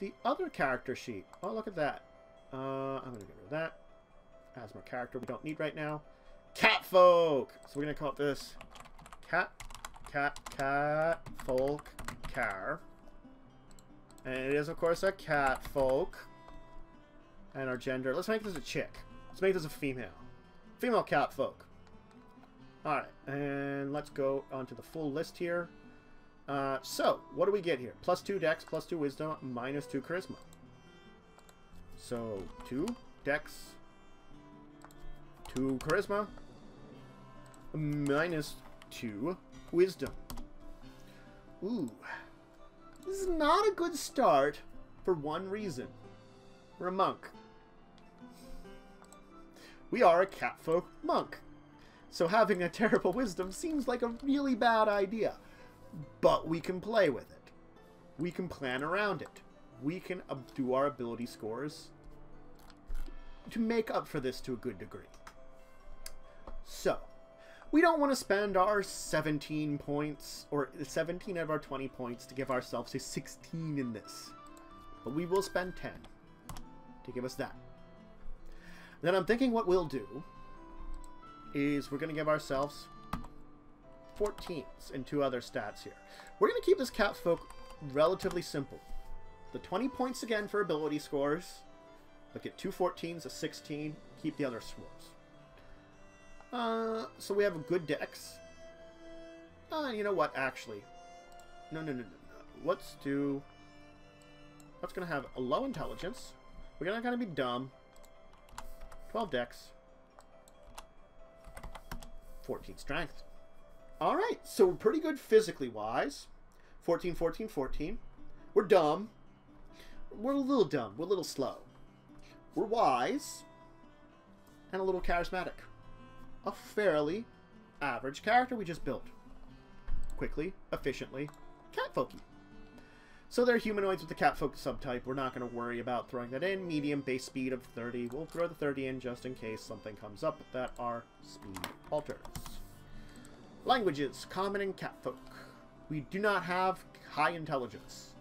the other character sheet. Oh, look at that. I'm going to get rid of that. As my character we don't need right now. CATFOLK! So we're going to call it this CATFOLK car. And it is, of course, a CATFOLK. And our gender. Let's make this a chick. Let's make this a female. Female CATFOLK. Alright, and let's go on to the full list here. So, what do we get here? +2 dex, +2 wisdom, -2 charisma. So, 2 dex, 2 charisma, -2 wisdom. Ooh. This is not a good start for one reason. We're a monk. We are a CATFOLK monk. So having a terrible wisdom seems like a really bad idea. But we can play with it. We can plan around it. We can do our ability scores to make up for this to a good degree. So, we don't want to spend our 17 points, or 17 out of our 20 points to give ourselves a 16 in this. But we will spend 10 to give us that. Then I'm thinking what we'll do is we're going to give ourselves 14s and 2 other stats here. We're going to keep this CATFOLK relatively simple. The 20 points again for ability scores. Look at 2 14s, a 16. Keep the other scores. So we have a good dex. You know what, actually. No. Let's do... Let's going to have a low intelligence. We're not going to be dumb. 12 dex. 14 strength. Alright, so we're pretty good physically wise. 14, 14, 14. We're dumb. We're a little dumb. We're a little slow. We're wise. And a little charismatic. A fairly average character we just built. Quickly, efficiently, CATFOLky. So they're humanoids with the CATFOLK subtype. We're not going to worry about throwing that in. Medium base speed of 30. We'll throw the 30 in just in case something comes up that our speed alters. Languages, common and CATFOLK. We do not have high intelligence.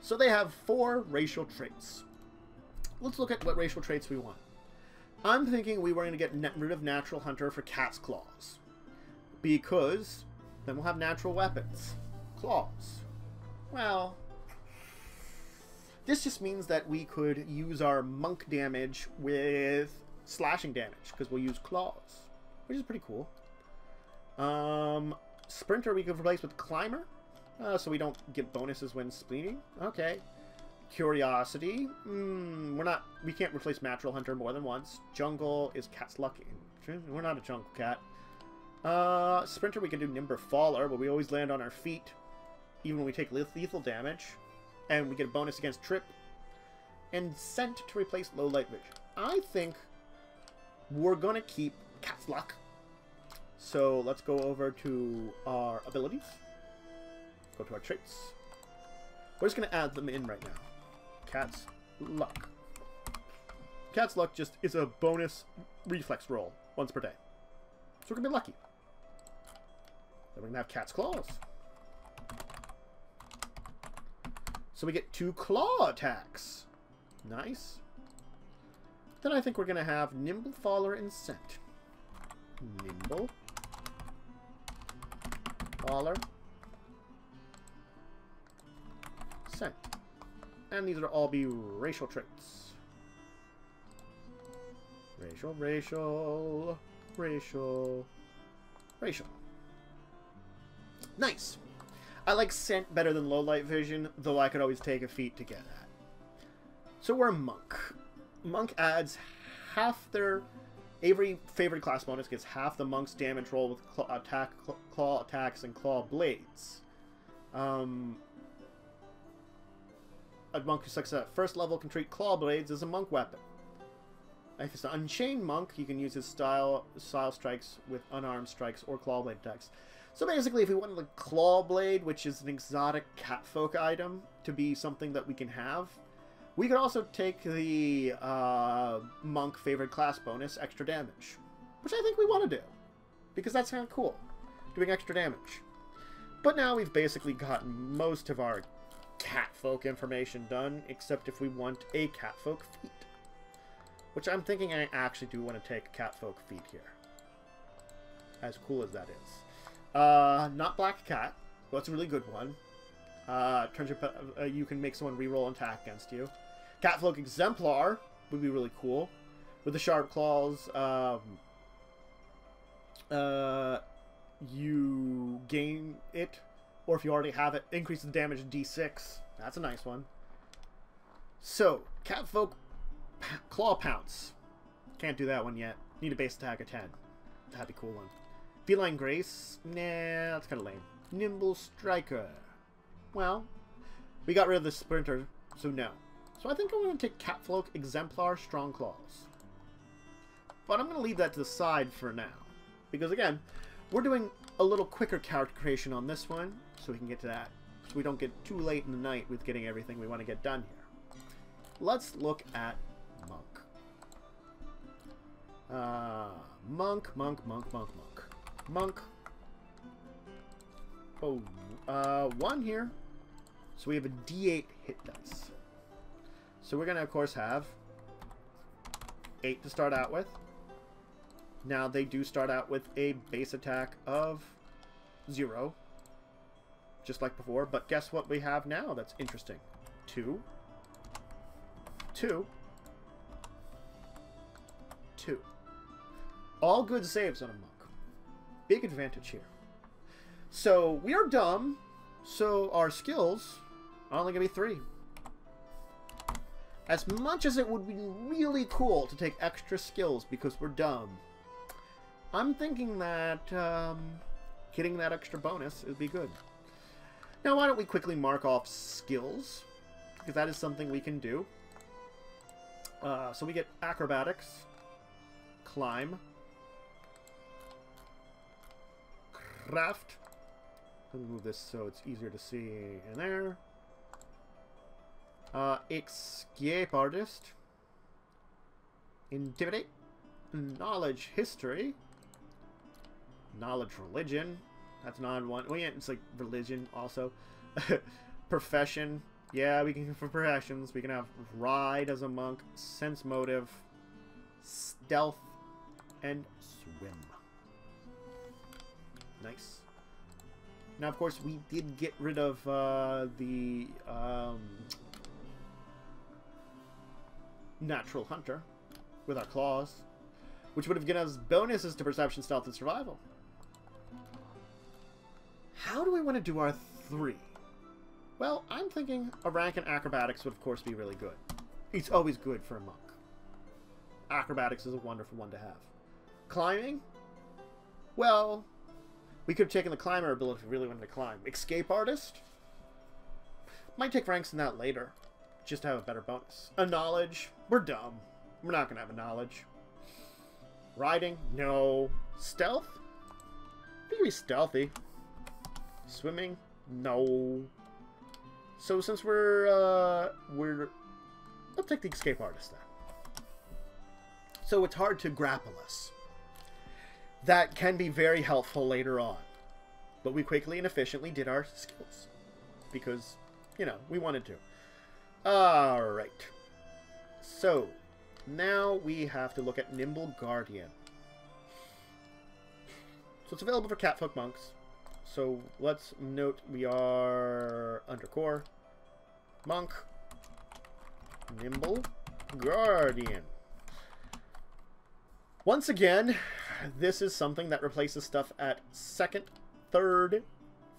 So they have 4 racial traits. Let's look at what racial traits we want. I'm thinking we were going to get rid of Natural Hunter for Cat's Claws. Because then we'll have natural weapons. Claws. Well, this just means that we could use our monk damage with slashing damage. Because we'll use claws. Which is pretty cool. Sprinter we could replace with Climber. So we don't get bonuses when spleeting. Okay. Curiosity. We can't replace Natural Hunter more than once. Jungle is Cat's Lucky. We're not a jungle cat. Sprinter we can do Nimble Faller, but we always land on our feet. Even when we take lethal damage. And we get a bonus against trip. And Scent to replace Low Light Vision. I think we're going to keep Cat's Luck. So let's go over to our abilities. Go to our traits. We're just going to add them in right now. Cat's Luck. Cat's Luck just is a bonus reflex roll once per day. So we're going to be lucky. Then we're going to have Cat's Claws. So we get 2 claw attacks. Nice. Then I think we're going to have Nimble, Faller, and Scent. Nimble. Faller. Scent. And these will all be racial traits. Racial, racial, racial, racial. Nice. I like Scent better than Low Light Vision, though I could always take a feat to get that. So we're a monk. Monk adds half their... Every favorite class bonus gets half the monk's damage roll with claw attacks and claw blades. A monk who sucks at first level can treat claw blades as a monk weapon. If it's an unchained monk, you can use his style strikes with unarmed strikes or claw blade attacks. So basically, if we wanted the claw blade, which is an exotic CATFOLK item, to be something that we can have, we could also take the monk favorite class bonus, extra damage, which I think we want to do, because that's kind of cool, doing extra damage. But now we've basically gotten most of our CATFOLK information done, except if we want a CATFOLK feat. Which I'm thinking I actually do want to take a CATFOLK feat here. As cool as that is. Not Black Cat. Well, it's a really good one. Turns your, you can make someone reroll an attack against you. CATFOLK Exemplar would be really cool. With the Sharp Claws, you gain it, or if you already have it, increase the damage D6. That's a nice one. So, CATFOLK Claw Pounce. Can't do that one yet. Need a base attack of 10. That'd be a cool one. Feline Grace. Nah, that's kind of lame. Nimble Striker. Well, we got rid of the Sprinter, so no. So I think I'm going to take CATFOLK Exemplar Strong Claws. But I'm going to leave that to the side for now. Because again, we're doing a little quicker character creation on this one, so we can get to that. So we don't get too late in the night with getting everything we want to get done here. Let's look at Monk. Monk. Oh, 1 here. So we have a D8 hit dice. So we're going to, of course, have 8 to start out with. Now, they do start out with a base attack of 0. Just like before. But guess what we have now that's interesting? 2. 2. 2. All good saves on a monk. Big advantage here. So, we are dumb. So, our skills are only going to be 3. As much as it would be really cool to take extra skills because we're dumb, I'm thinking that getting that extra bonus would be good. Now, why don't we quickly mark off skills? Because that is something we can do. So we get Acrobatics, Climb, Craft. Let me move this so it's easier to see in there. Escape Artist, Intimidate, Knowledge History, Knowledge Religion. That's not one. Well, yeah, it's like religion also. Profession. Yeah, we can for professions. We can have Ride as a monk, Sense Motive, Stealth, and Swim. Nice. Now, of course, we did get rid of the Natural Hunter with our claws, which would have given us bonuses to Perception, Stealth, and Survival. How do we want to do our 3? Well, I'm thinking a rank in Acrobatics would, of course, be really good. It's always good for a monk. Acrobatics is a wonderful one to have. Climbing? Well, we could have taken the Climber ability if we really wanted to climb. Escape Artist? Might take ranks in that later, just to have a better bonus. A Knowledge? We're dumb. We're not going to have a Knowledge. Riding? No. Stealth? We can be stealthy. Swimming? No. So since we're let's take the Escape Artist then. So it's hard to grapple us. That can be very helpful later on. But we quickly and efficiently did our skills. Because, you know, we wanted to. Alright. So, now we have to look at Nimble Guardian. So it's available for CATFOLK monks. So let's note we are under core. Monk. Nimble Guardian. Once again, this is something that replaces stuff at 2nd, 3rd,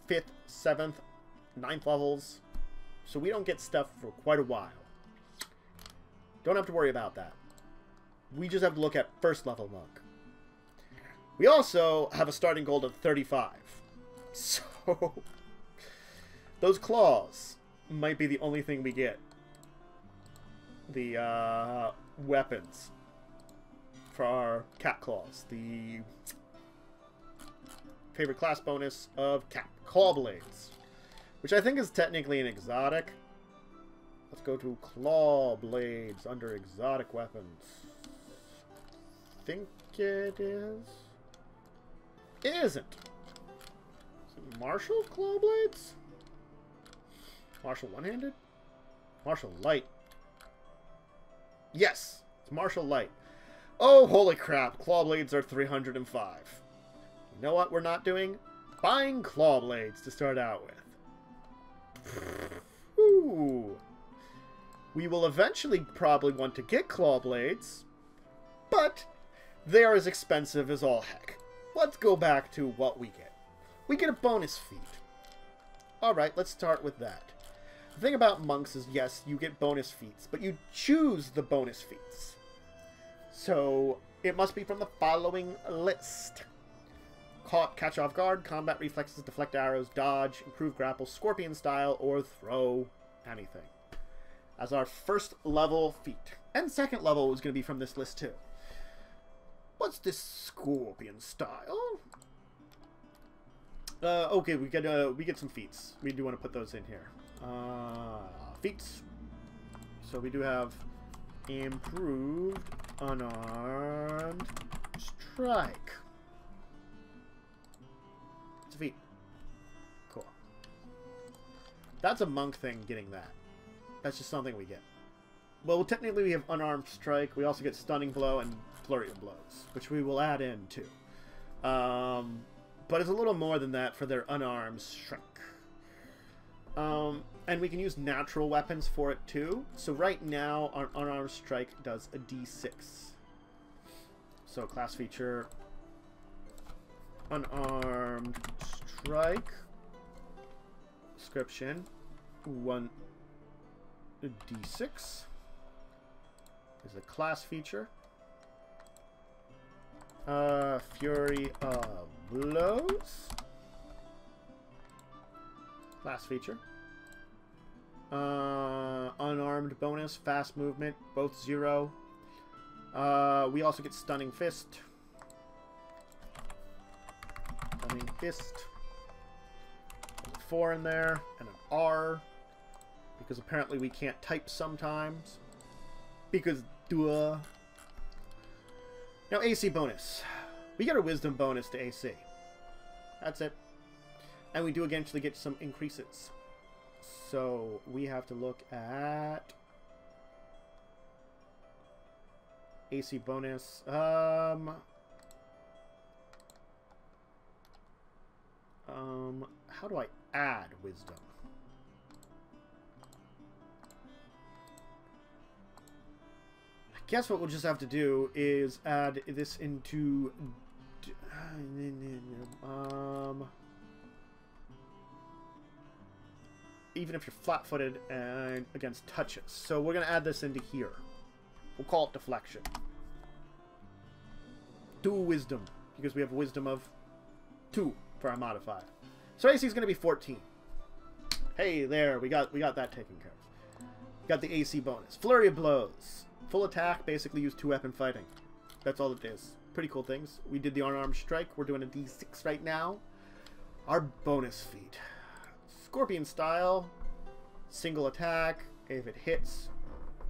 5th, 7th, 9th levels. So we don't get stuff for quite a while. Don't have to worry about that. We just have to look at 1st level monk. We also have a starting gold of 35. So, those claws might be the only thing we get. The weapons for our cat claws. The favorite class bonus of cat claw blades, which I think is technically an exotic. Let's go to claw blades under exotic weapons. Think it is. It isn't. Is it martial claw blades? Martial one-handed? Martial light. Yes! It's martial light. Oh, holy crap. Claw blades are 305. You know what we're not doing? Buying claw blades to start out with. Ooh. We will eventually probably want to get claw blades, but they are as expensive as all heck. Let's go back to what we get. We get a bonus feat. Alright, let's start with that. The thing about monks is, yes, you get bonus feats, but you choose the bonus feats. So, it must be from the following list. Caught, catch off guard, combat reflexes, deflect arrows, dodge, improve grapple, scorpion style, or throw anything. As our first level feat. And second level is going to be from this list too. What's this scorpion style? Okay, we get some feats. We do want to put those in here. Feats. So we do have improved unarmed strike. It's a feat. Cool. That's a monk thing, getting that. That's just something we get. Well, technically we have unarmed strike. We also get stunning blow and flurry of blows, which we will add in too. But it's a little more than that for their unarmed strike. And we can use natural weapons for it too. So right now, our unarmed strike does a D6. So class feature, unarmed strike, description, 1 D6 is a class feature. Fury of blows, class feature. Unarmed bonus, fast movement, both 0. We also get stunning fist. Stunning fist. There's a 4 in there, and an R. Because apparently we can't type sometimes. Because, duh. Now, AC bonus. We get a wisdom bonus to AC. That's it. And we do eventually get some increases. So, we have to look at AC bonus. How do I add wisdom? I guess what we'll just have to do is add this into even if you're flat-footed and against touches. So we're going to add this into here. We'll call it deflection. 2 wisdom, because we have wisdom of 2 for our modifier. So AC is going to be 14. Hey, there, we got that taken care of. Got the AC bonus. Flurry of blows. Full attack, basically use 2-weapon fighting. That's all it is. Pretty cool things. We did the unarmed strike. We're doing a D6 right now. Our bonus feat. Scorpion style, single attack. If it hits,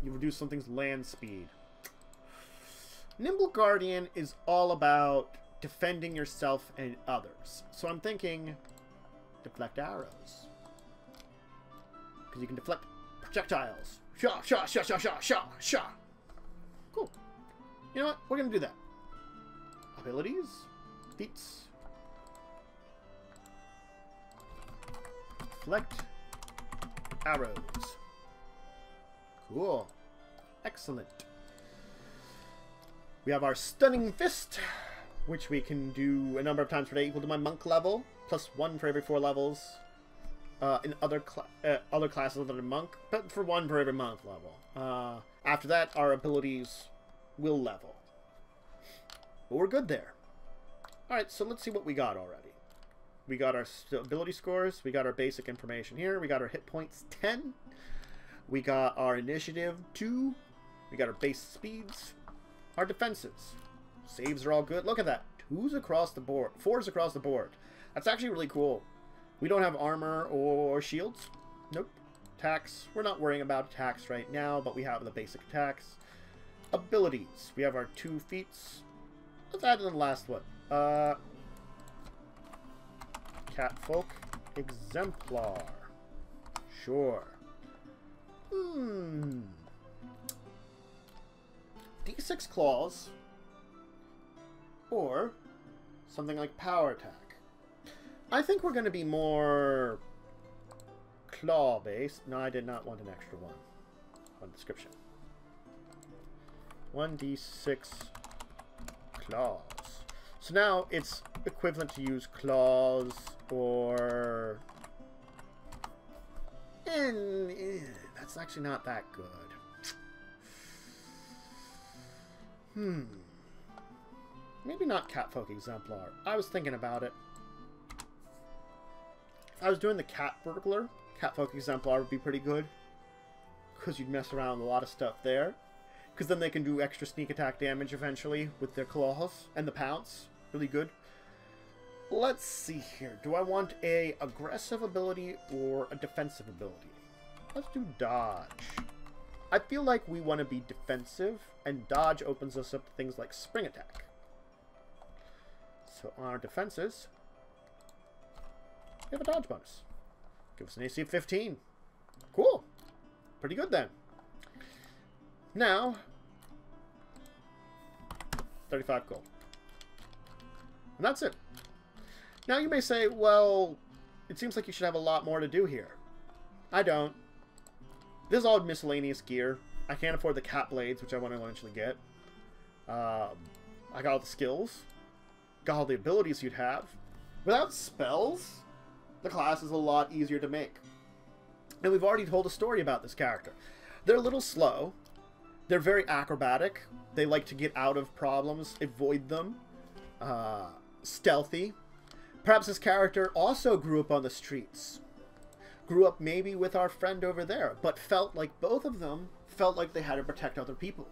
you reduce something's land speed. Nimble Guardian is all about defending yourself and others. So I'm thinking deflect arrows. Because you can deflect projectiles. Shah, shah, shah, shah, shah, shah, shah. Cool. You know what? We're going to do that. Abilities. Feats. Deflect arrows. Cool. Excellent. We have our Stunning Fist, which we can do a number of times per day equal to my monk level, plus 1 for every 4 levels in other classes other than monk, but for 1 for every monk level. After that, our abilities will level. But we're good there. Alright, so let's see what we got already. We got our ability scores. We got our basic information here. We got our hit points 10. We got our initiative 2. We got our base speeds. Our defenses. Saves are all good. Look at that. 2s across the board. 4s across the board. That's actually really cool. We don't have armor or shields. Nope. Attacks. We're not worrying about attacks right now, but we have the basic attacks. Abilities. We have our 2 feats. Let's add in the last one. CATFOLK Exemplar. Sure. D6 claws. Or something like power attack. I think we're going to be more claw-based. No, I did not want an extra one on description. 1d6 claws. So now it's equivalent to use claws or... that's actually not that good. Maybe not CATFOLK Exemplar. I was thinking about it. If I was doing the cat burglar, CATFOLK Exemplar would be pretty good. Because you'd mess around with a lot of stuff there. Because then they can do extra sneak attack damage eventually with their claws and the pounce. Really good. Let's see here. Do I want a aggressive ability or a defensive ability? Let's do dodge. I feel like we want to be defensive, and dodge opens us up to things like spring attack. So on our defenses, we have a dodge bonus. Give us an AC of 15. Cool. Pretty good then. Now, 35 gold. And that's it. Now you may say, well, it seems like you should have a lot more to do here. I don't. This is all miscellaneous gear. I can't afford the cat blades, which I want to eventually get. I got all the skills. Got all the abilities you'd have. Without spells, the class is a lot easier to make. And we've already told a story about this character. They're a little slow. They're very acrobatic. They like to get out of problems, avoid them. Stealthy. Perhaps this character also grew up on the streets. Grew up maybe with our friend over there, but felt like both of them felt like they had to protect other people.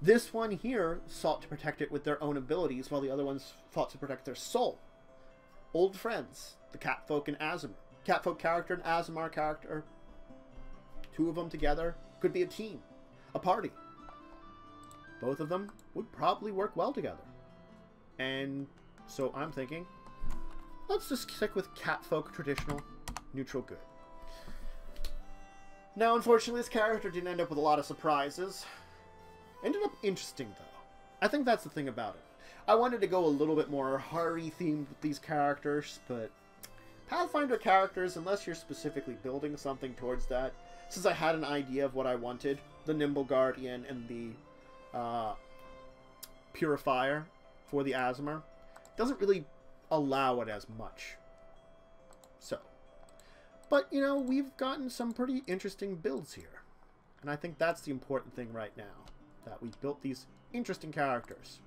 This one here sought to protect it with their own abilities, while the other ones fought to protect their soul. Old friends, the CATFOLK and Aasimar. CATFOLK character and Aasimar character. Two of them together could be a team, a party. Both of them would probably work well together. And so I'm thinking, let's just stick with CATFOLK traditional, neutral good. Now, unfortunately, this character didn't end up with a lot of surprises. Ended up interesting, though. I think that's the thing about it. I wanted to go a little bit more horror-themed with these characters, but Pathfinder characters, unless you're specifically building something towards that, since I had an idea of what I wanted, the Nimble Guardian and the Purifier for the Aasimar, doesn't really allow it as much. So, but, you know, we've gotten some pretty interesting builds here. And I think that's the important thing right now. That we built these interesting characters.